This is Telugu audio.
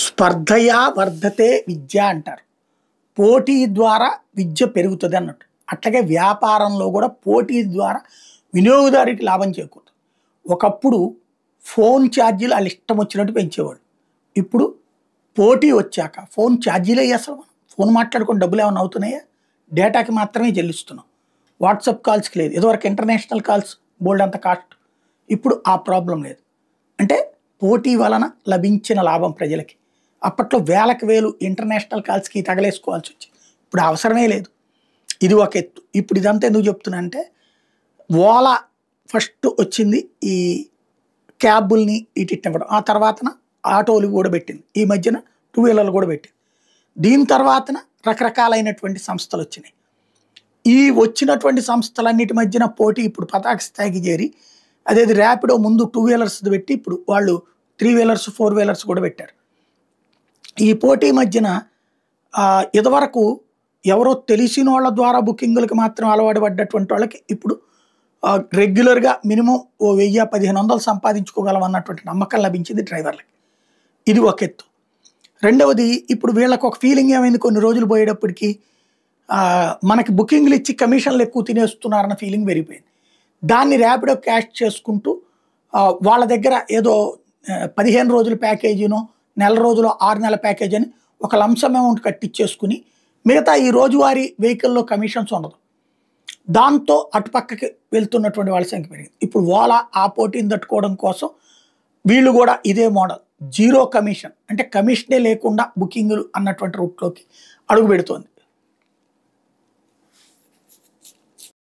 స్పర్ధయా వర్ధతే విద్య అంటారు. పోటీ ద్వారా విద్య పెరుగుతుంది అన్నట్టు. అట్లాగే వ్యాపారంలో కూడా పోటీ ద్వారా వినియోగదారుడికి లాభం చేకూరుతుంది. ఒకప్పుడు ఫోన్ ఛార్జీలు వాళ్ళ ఇష్టం వచ్చినట్టు పెంచేవాళ్ళు. ఇప్పుడు పోటీ వచ్చాక ఫోన్ ఛార్జీలు అసలు మనం ఫోన్ మాట్లాడుకుని డబ్బులు ఏమైనా అవుతున్నాయా? డేటాకి మాత్రమే చెల్లిస్తున్నాం. వాట్సాప్ కాల్స్కి లేదు. ఇదివరకు ఇంటర్నేషనల్ కాల్స్ బోల్డ్ అంత కాస్ట్. ఇప్పుడు ఆ ప్రాబ్లం లేదు. అంటే పోటీ వలన లభించిన లాభం ప్రజలకి. అప్పట్లో వేలకు వేలు ఇంటర్నేషనల్ కాల్స్కి తగలేసుకోవాల్సి వచ్చింది. ఇప్పుడు అవసరమే లేదు. ఇది ఒక ఎత్తు. ఇప్పుడు ఇదంతా ఎందుకు చెప్తున్నా అంటే, ఓలా ఫస్ట్ వచ్చింది ఈ క్యాబుల్ని ఇవ్వడం. ఆ తర్వాతన ఆటోలు కూడా పెట్టింది. ఈ మధ్యన టూ వీలర్లు కూడా పెట్టింది. దీని తర్వాతన రకరకాలైనటువంటి సంస్థలు వచ్చినాయి. ఈ వచ్చినటువంటి సంస్థలన్నిటి మధ్యన పోటీ ఇప్పుడు పతాక స్థాయికి చేరి, అదేది ర్యాపిడో ముందు టూ వీలర్స్ పెట్టి ఇప్పుడు వాళ్ళు త్రీ వీలర్స్ ఫోర్ వీలర్స్ కూడా పెట్టారు. ఈ పోటీ మధ్యన ఇదివరకు ఎవరో తెలిసిన వాళ్ళ ద్వారా బుకింగులకు మాత్రం అలవాటు పడ్డటువంటి వాళ్ళకి ఇప్పుడు రెగ్యులర్గా మినిమం ఓ 1000-1500 సంపాదించుకోగలం అన్నటువంటి నమ్మకం లభించింది డ్రైవర్లకి. ఇది ఒక ఎత్తు. రెండవది, ఇప్పుడు వీళ్ళకి ఒక ఫీలింగ్ ఏమైంది, కొన్ని రోజులు పోయేటప్పటికి మనకి బుకింగ్లు ఇచ్చి కమిషన్లు ఎక్కువ తినేస్తున్నారన్న ఫీలింగ్ పెరిగిపోయింది. దాన్ని ర్యాపిడో క్యాష్ చేసుకుంటూ వాళ్ళ దగ్గర ఏదో 15 రోజుల ప్యాకేజీనో నెల రోజులు 6 నెలల ప్యాకేజ్ అని ఒక లంసమ్ అమౌంట్ కట్టించేసుకుని మిగతా ఈ రోజువారీ వెహికల్లో కమిషన్స్ ఉండదు. దాంతో అటుపక్కకి వెళ్తున్నటువంటి వాళ్ళ సంఖ్య పెరిగింది. ఇప్పుడు ఓలా ఆ పోటీని తట్టుకోవడం కోసం వీళ్ళు కూడా ఇదే మోడల్, జీరో కమిషన్ అంటే కమిషనే లేకుండా బుకింగులు అన్నటువంటి రూట్లోకి అడుగు పెడుతోంది.